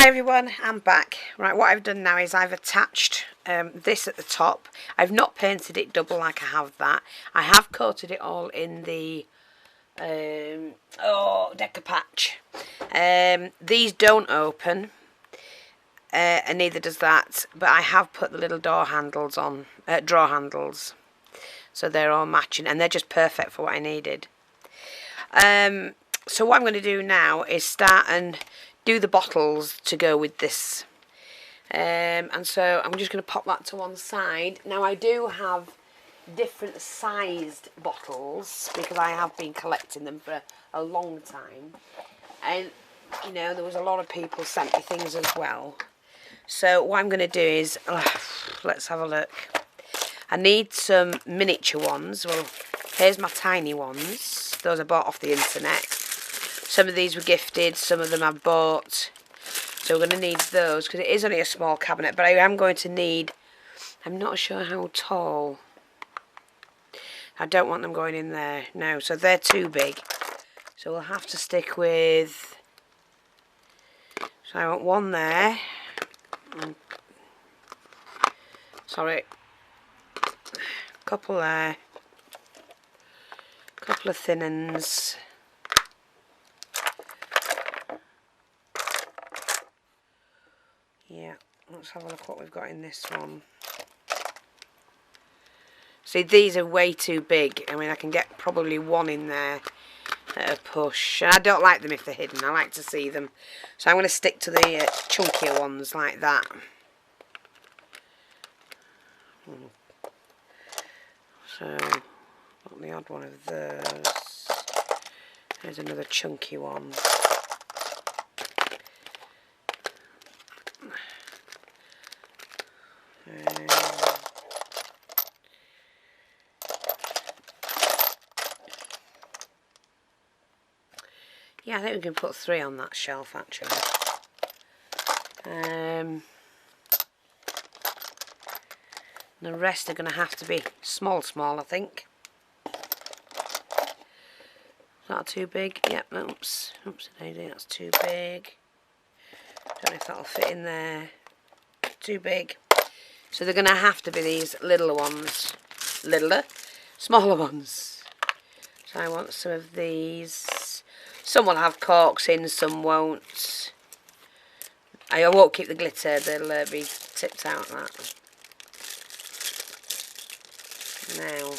Hi everyone, I'm back. Right, what I've done now is I've attached this at the top. I've not painted it double like I have that. I have coated it all in the Deca Patch. These don't open, and neither does that, but I have put the little door handles on, drawer handles, so they're all matching and they're just perfect for what I needed. So what I'm going to do now is start and do the bottles to go with this, and so I'm just going to pop that to one side. Now I do have different sized bottles because I have been collecting them for a long time, and you know there was a lot of people sent me things as well. So what I'm going to do is let's have a look. I need some miniature ones. Well, here's my tiny ones. Those I bought off the internet. Some of these were gifted, some of them I bought. So we're going to need those because it is only a small cabinet. But I am going to need, I'm not sure how tall. I don't want them going in there. No, so they're too big. So we'll have to stick with, so I want one there. Sorry. Couple there. Couple of thin uns. Yeah, let's have a look what we've got in this one. See, these are way too big. I mean, I can get probably one in there at a push. And I don't like them if they're hidden. I like to see them. So I'm going to stick to the chunkier ones like that. So, got the odd one of those. There's another chunky one. Yeah, I think we can put 3 on that shelf actually. The rest are going to have to be small, I think. Is that too big? Yep, oops, that's too big. Don't know if that'll fit in there. Too big. So they're going to have to be these littler ones. Smaller ones. So I want some of these. Some will have corks in, some won't. I won't keep the glitter, they'll be tipped out that. Now,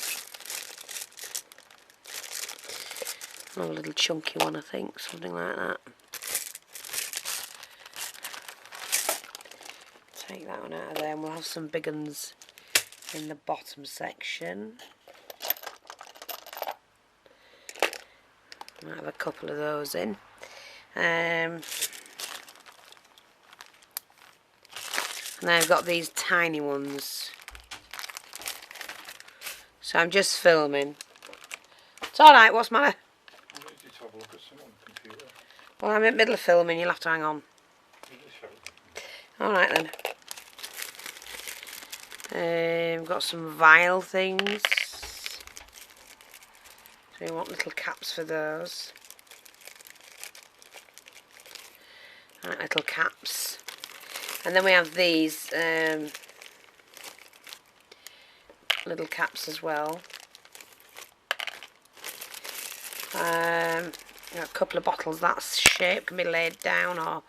a little chunky one I think, something like that. Take that one out of there and we'll have some big ones in the bottom section. Might have a couple of those in. And then I've got these tiny ones. So I'm just filming. It's alright, what's the matter? I need you to have a look at some on the computer. Well, I'm in the middle of filming, you'll have to hang on. Alright then. We've got some vial things. So you want little caps for those. Right, little caps. And then we have these little caps as well. Got a couple of bottles that shape can be laid down, or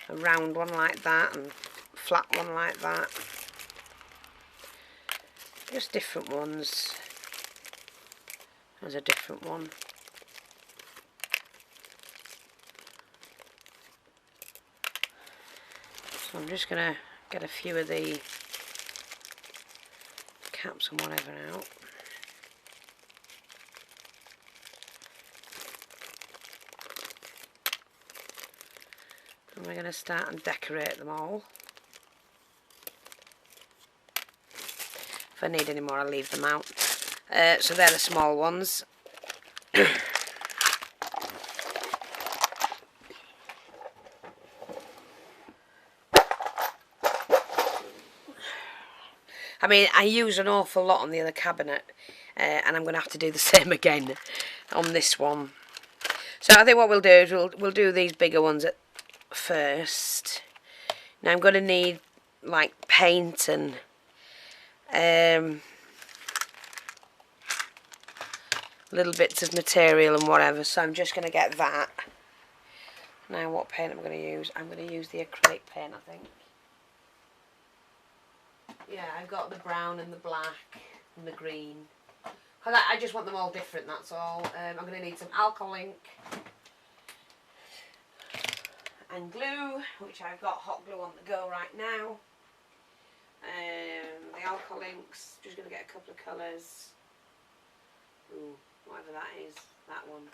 a round one like that and a flat one like that. Just different ones. There's a different one. So I'm just going to get a few of the caps and whatever out. And we're going to start and decorate them all. If I need any more, I'll leave them out. So they're the small ones. I mean, I use an awful lot on the other cabinet, and I'm going to have to do the same again on this one. So I think what we'll do is we'll do these bigger ones at first. Now I'm going to need like paint and little bits of material and whatever, so I'm just going to get that. Now what paint am I going to use? I'm going to use the acrylic paint, I think. Yeah, I've got the brown and the black and the green. Because I just want them all different, that's all. I'm going to need some alcohol ink and glue, which I've got hot glue on the go right now. The alcohol inks, just going to get a couple of colours. Ooh, whatever that is. That one,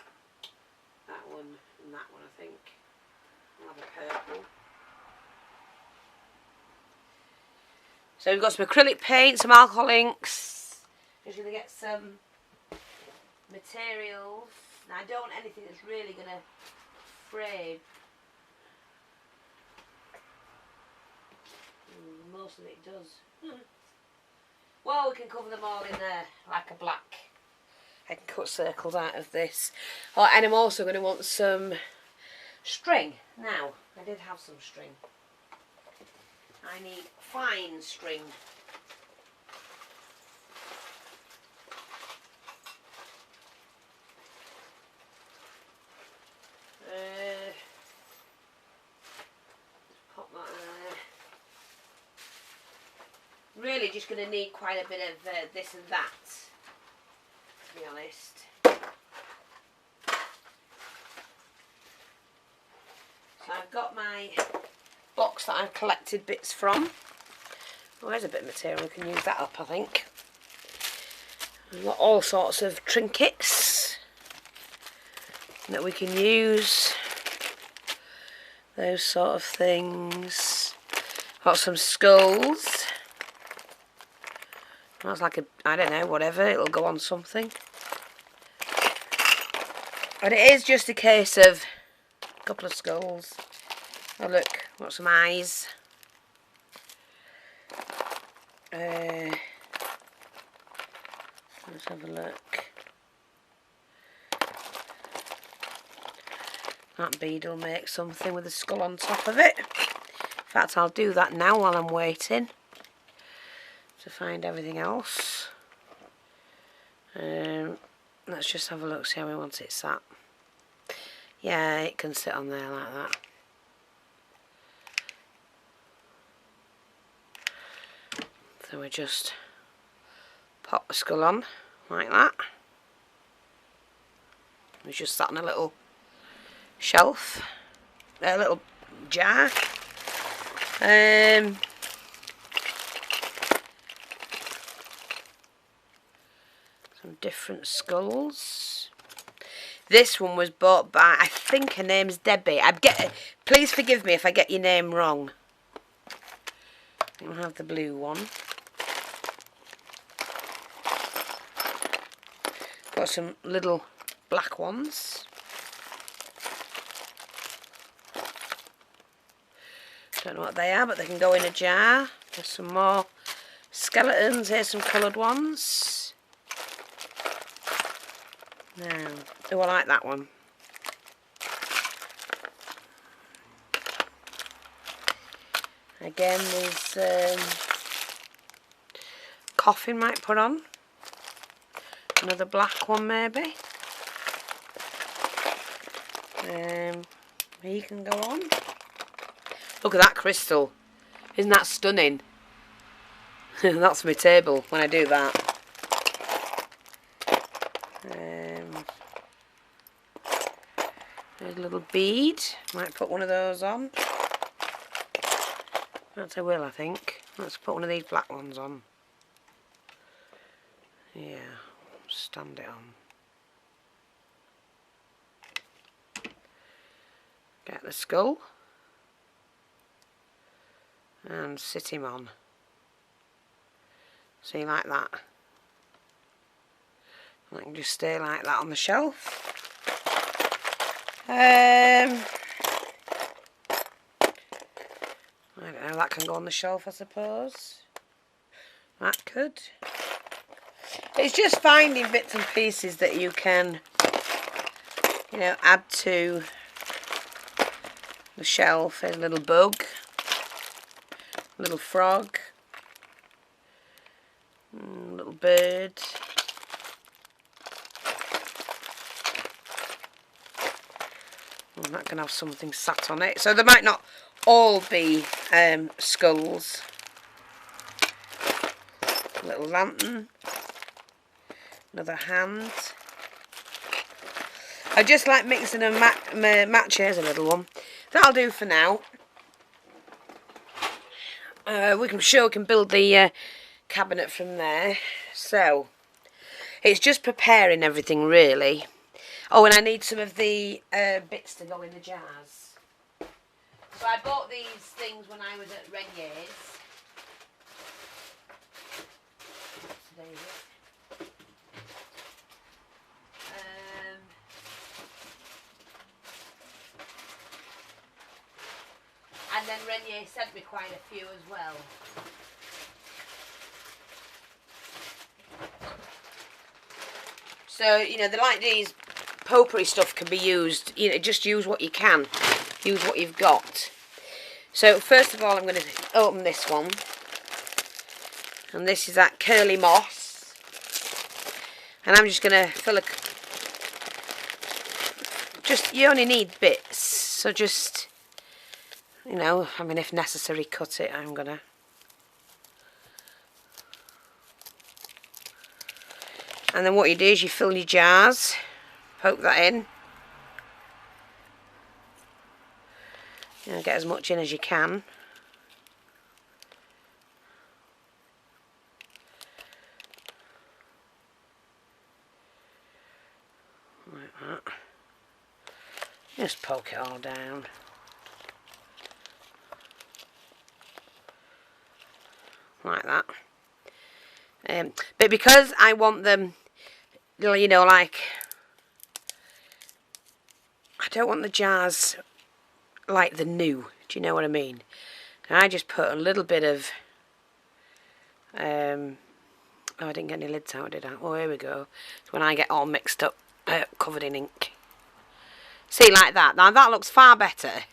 and that one, I think. I'll have a purple. So we've got some acrylic paint, some alcohol inks. Just going to get some materials. Now I don't want anything that's really going to frame. Most of it does. Well, we can cover them all in there like a black. I can cut circles out of this. Oh, and I'm also going to want some string. Now, I did have some string. I need fine string. Pop that there. Really just going to need quite a bit of this and that, to be honest. So I've got my box that I've collected bits from. Oh, there's a bit of material, we can use that up, I think. We've got all sorts of trinkets that we can use. Those sort of things. Got some skulls. That's like a, I don't know, whatever, it'll go on something. And it is just a case of a couple of skulls. Oh look, got some eyes. Let's have a look. That bead will make something with a skull on top of it. In fact, I'll do that now while I'm waiting to find everything else. Let's just have a look, see how we want it sat. Yeah, it can sit on there like that. So we just pop the skull on like that. It's just sat on a little shelf, a little jar. Some different skulls. This one was bought by, I think her name's Debbie. Please forgive me if I get your name wrong. I'll have the blue one. Got some little black ones. Don't know what they are, but they can go in a jar. There's some more skeletons. Here's some coloured ones. Now, oh, I like that one. Again, there's coffin might put on. Another black one maybe. He can go on. Look at that crystal. Isn't that stunning? That's my table when I do that. There's a little bead. Might put one of those on. That's I will, I think. Let's put one of these black ones on. Yeah, stand it on. Get the skull and sit him on. See, like that. And I can just stay like that on the shelf. I don't know, that can go on the shelf, I suppose. That could. It's just finding bits and pieces that you can, you know, add to the shelf. There's a little bug. Little frog. Little bird. I'm not going to have something sat on it. So there might not all be skulls. Little lantern. Another hand. I just like mixing and match. Here's a little one. That'll do for now. We can build the cabinet from there. So it's just preparing everything really. Oh, and I need some of the bits to go in the jars. So I bought these things when I was at Renier's. And then Renier sent me quite a few as well. So, you know, like these potpourri stuff can be used, you know, just use what you can. Use what you've got. So, first of all, I'm going to open this one. And this is that curly moss. And I'm just going to fill a... you only need bits. So just... You know, I mean, if necessary, cut it. I'm gonna. And then what you do is you fill your jars, poke that in. You know, get as much in as you can. Like that. Just poke it all down. Like that. But because I want them, you know, like, I don't want the jars like the new, do you know what I mean? And I just put a little bit of, oh, I didn't get any lids out, did I? Oh, here we go. It's when I get all mixed up, covered in ink. See, like that. Now that looks far better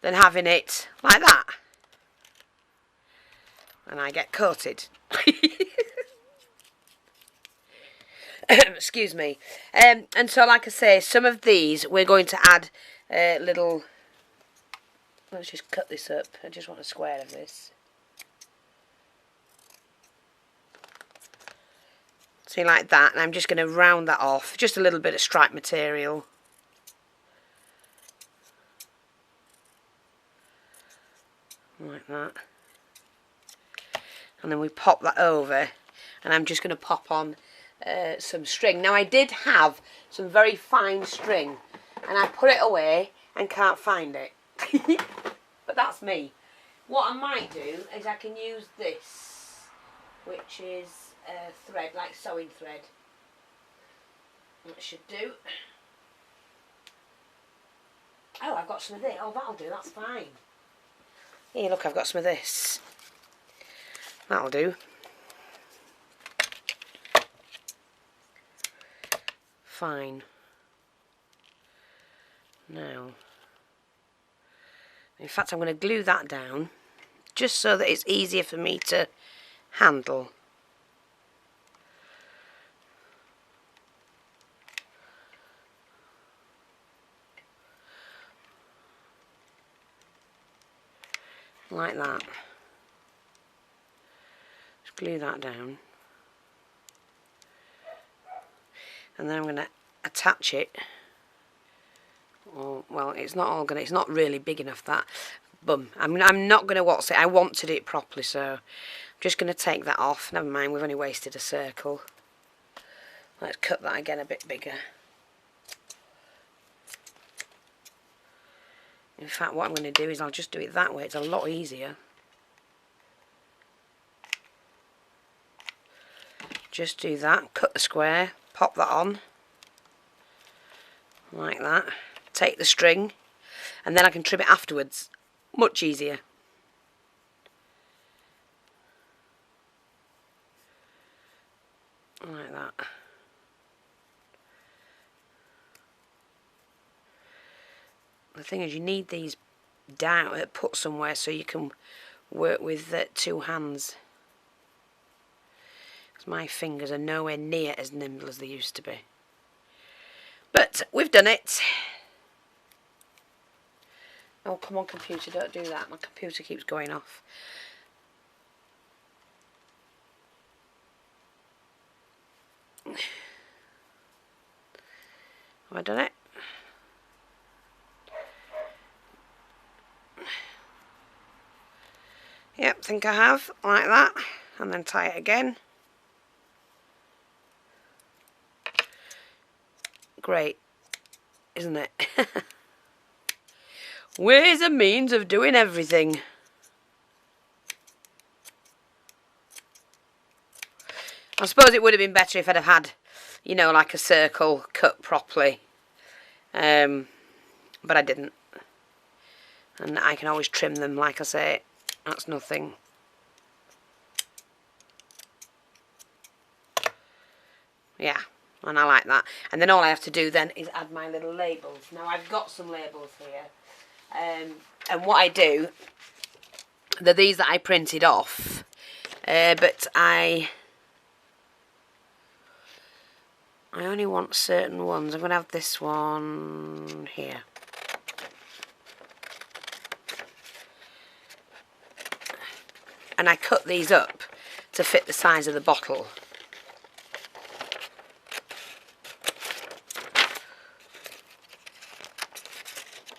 than having it like that. And I get coated. Excuse me. And so, like I say, some of these we're going to add little... Let's just cut this up. I just want a square of this. See, like that. And I'm just going to round that off. Just a little bit of stripe material. Like that. And then we pop that over, and I'm just going to pop on some string. Now I did have some very fine string, and I put it away and can't find it. But that's me. What I might do is I can use this, which is thread, like sewing thread. That should do. Oh, I've got some of this. Oh, that'll do, that's fine. Here, look, I've got some of this. That'll do. Fine. Now, in fact, I'm going to glue that down just so that it's easier for me to handle. Like that. Glue that down, and then I'm going to attach it. Oh, well, it's not really big enough, that. Boom. I'm not going to watch it. I wanted it properly, so I'm just going to take that off. Never mind, we've only wasted a circle. Let's cut that again a bit bigger. In fact, what I'm going to do is I'll just do it that way. It's a lot easier. Just do that, cut the square, pop that on, like that, take the string, and then I can trim it afterwards, much easier. Like that. The thing is, you need these down, put somewhere so you can work with 2 hands. Because my fingers are nowhere near as nimble as they used to be. But we've done it. Oh, come on, computer, don't do that. My computer keeps going off. Have I done it? Yep, think I have, like that. And then tie it again. Great, isn't it? Ways and means of doing everything. I suppose it would have been better if I'd have had, you know, like a circle cut properly. But I didn't. And I can always trim them, like I say. That's nothing. Yeah, and I like that. And then all I have to do then is add my little labels. Now I've got some labels here. And what I do, they're these that I printed off. But I only want certain ones. I'm going to have this one here. And I cut these up to fit the size of the bottle.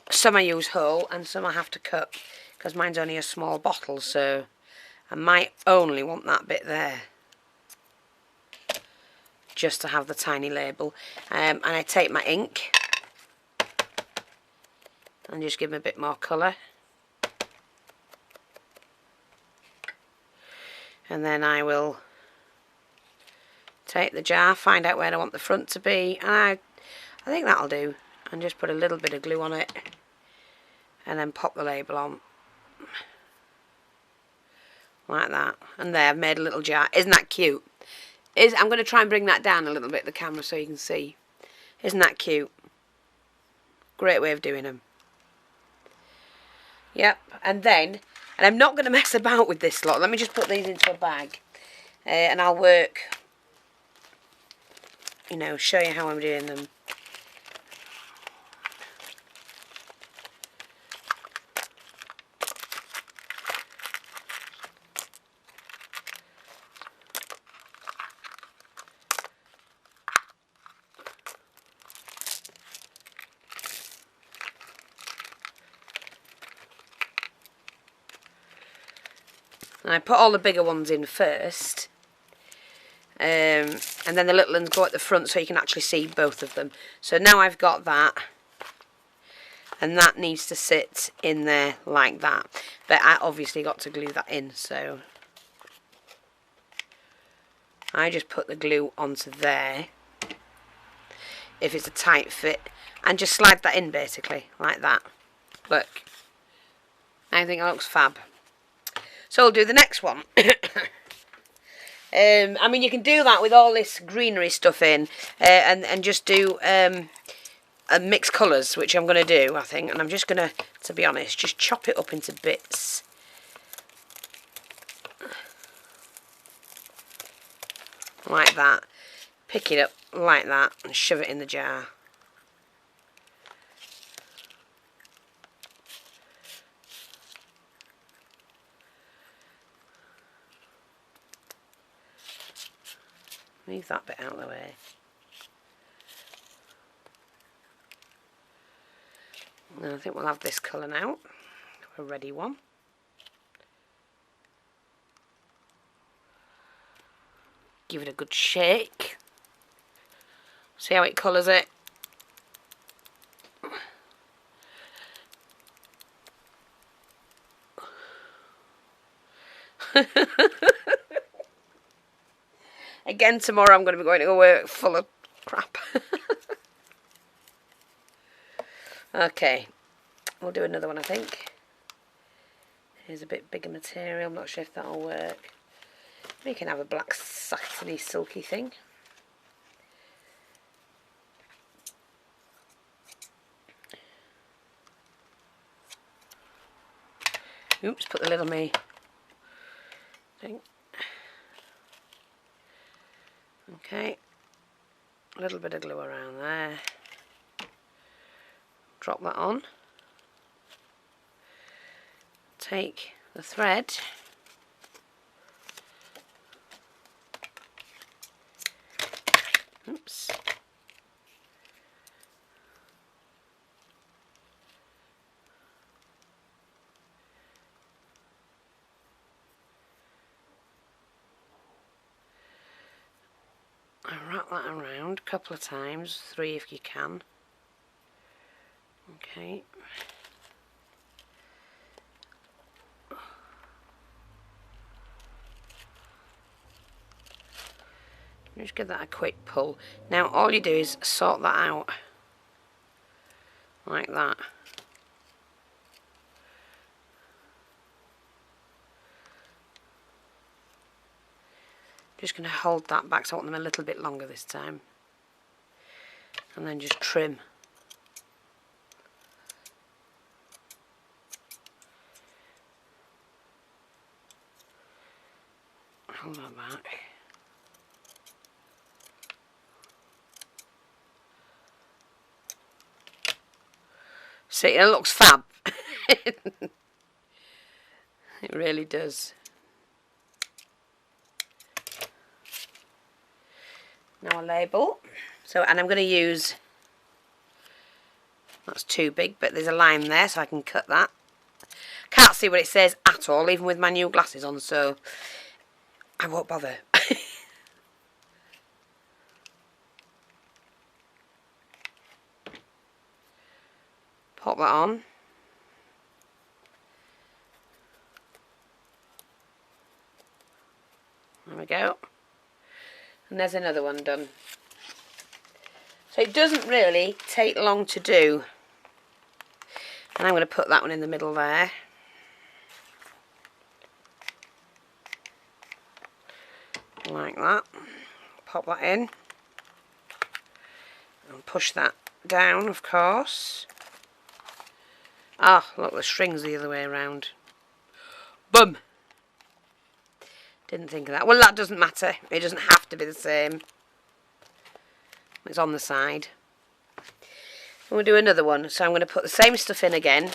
Some I use whole and some I have to cut because mine's only a small bottle, so I might only want that bit there just to have the tiny label. And I take my ink and just give them a bit more colour. And then I will take the jar, find out where I want the front to be, and I think that'll do, and just put a little bit of glue on it and then pop the label on like that. And there, I've made a little jar. Isn't that cute? I'm going to try and bring that down a little bit, the camera, so you can see. Isn't that cute? Great way of doing them. Yep, and I'm not going to mess about with this lot. Let me just put these into a bag, and I'll work, you know, show you how I'm doing them. And I put all the bigger ones in first, and then the little ones go at the front so you can actually see both of them. So now I've got that, and that needs to sit in there like that. But I obviously got to glue that in, so I just put the glue onto there, if it's a tight fit, and just slide that in basically, like that. Look, I think it looks fab. So I'll do the next one. I mean, you can do that with all this greenery stuff in, and just do mix colours, which I'm going to do, I think. And I'm just going to be honest, just chop it up into bits. Like that. Pick it up like that and shove it in the jar. Move that bit out of the way. And I think we'll have this colour now. A ready one. Give it a good shake. See how it colours it. Again, tomorrow I'm going to be going to work full of crap. Okay, we'll do another one, I think. Here's a bit bigger material. I'm not sure if that'll work. We can have a black satiny silky thing. Oops, put the lid on me thing. Okay, a little bit of glue around there. Drop that on. Take the thread. Oops. Wrap that around a couple of times, 3 if you can. Okay. Just give that a quick pull. Now all you do is sort that out like that. Just going to hold that back, so I want them a little bit longer this time. And then just trim. Hold that back. See, it looks fab. It really does. Now a label. So, and I'm going to use, that's too big, but there's a line there, so I can cut that. Can't see what it says at all, even with my new glasses on, so I won't bother. Pop that on. There we go. And there's another one done. So it doesn't really take long to do. And I'm going to put that one in the middle there. Like that. Pop that in. And push that down, of course. Ah, look, the string's the other way around. Boom! Didn't think of that. Well, that doesn't matter. It doesn't have to be the same. It's on the side. We'll do another one. So I'm going to put the same stuff in again.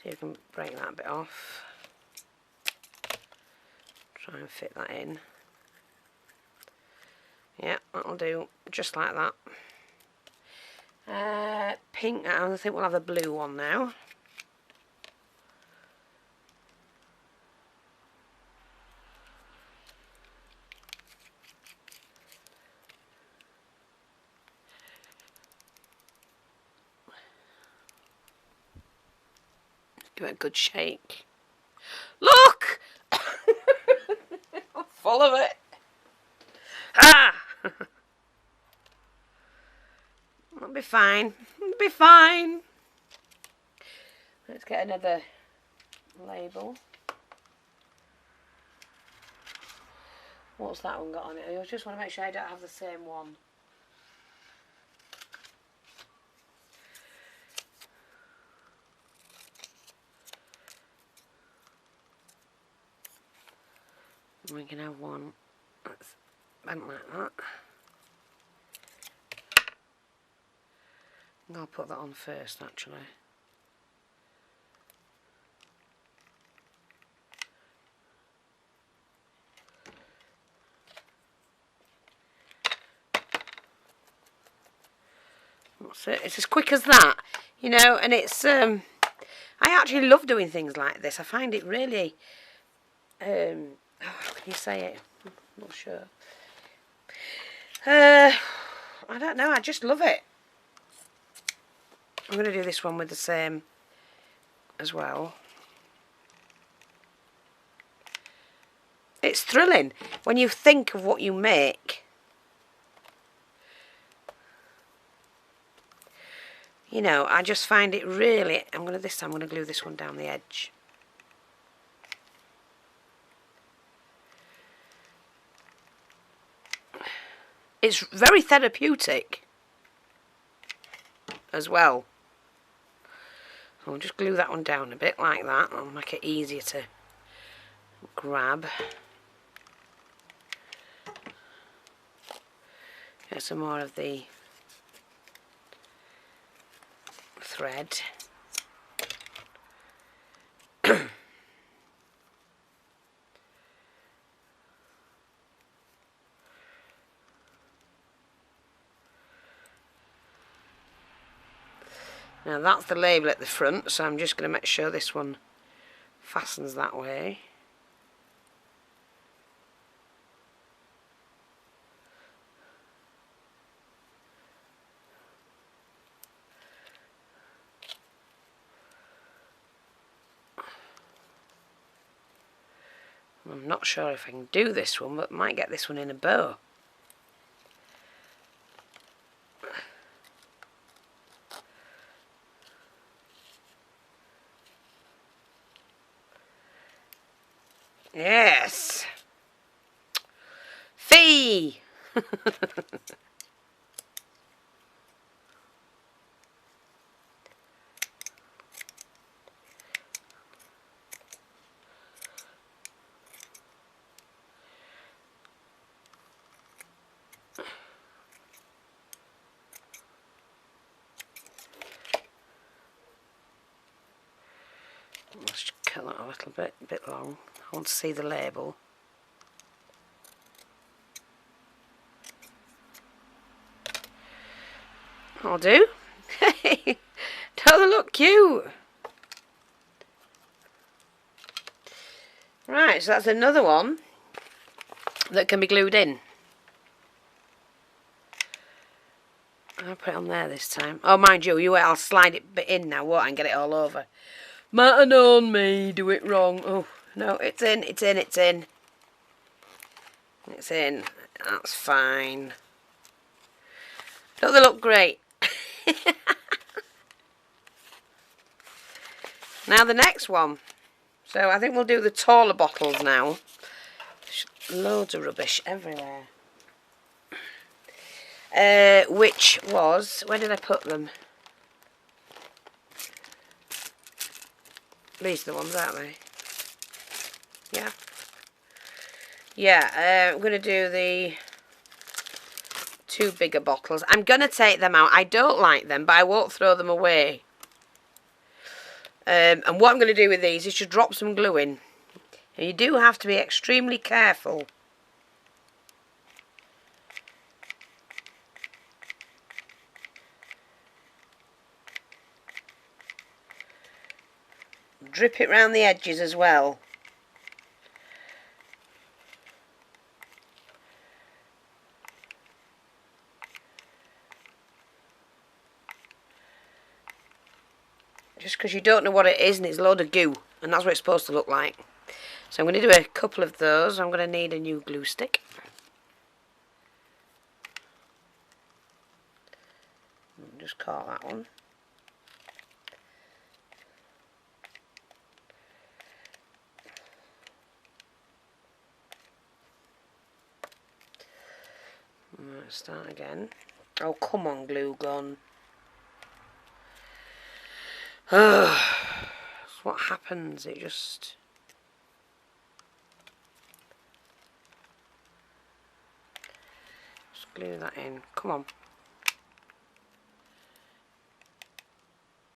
See if you can break that bit off. Try and fit that in. Yeah, that'll do. Just like that. Pink. I think we'll have a blue one now. Give it a good shake. Look! I'm full of it. Ah! It'll be fine. It'll be fine. Let's get another label. What's that one got on it? I just want to make sure I don't have the same one. We can have one that's bent like that. I'll put that on first, actually. That's it. It's as quick as that, you know, and it's I actually love doing things like this. I find it really how can you say it? I'm not sure. I don't know, I just love it. I'm going to do this one with the same as well. It's thrilling when you think of what you make. You know, I just find it really... This time I'm going to glue this one down the edge. It's very therapeutic as well. I'll just glue that one down a bit like that. I'll make it easier to grab. Get some more of the thread. Now that's the label at the front, so I'm just going to make sure this one fastens that way. I'm not sure if I can do this one, but might get this one in a bow. Yes! Fee! Let's just cut that a little bit long. I want to see the label. I'll do. Hey, don't they look cute? Right, so that's another one that can be glued in. I'll put it on there this time. Oh, mind you, I'll slide it in now, won't I, and get it all over. Might have known me, do it wrong. Oh, no, it's in, it's in, it's in. It's in. That's fine. Don't they look great? Now the next one. So I think we'll do the taller bottles now. Loads of rubbish everywhere. Which was, where did I put them? These are the ones, aren't they? Yeah. Yeah, I'm going to do the 2 bigger bottles. I'm going to take them out. I don't like them, but I won't throw them away. And what I'm going to do with these is just drop some glue in. And you do have to be extremely careful. Drip it round the edges as well. Just because you don't know what it is and it's a load of goo, and that's what it's supposed to look like. So I'm going to do a couple of those. I'm going to need a new glue stick. Just caught that one. Let's start again. Oh, come on, glue gun. That's what happens. It just... glue that in. Come on.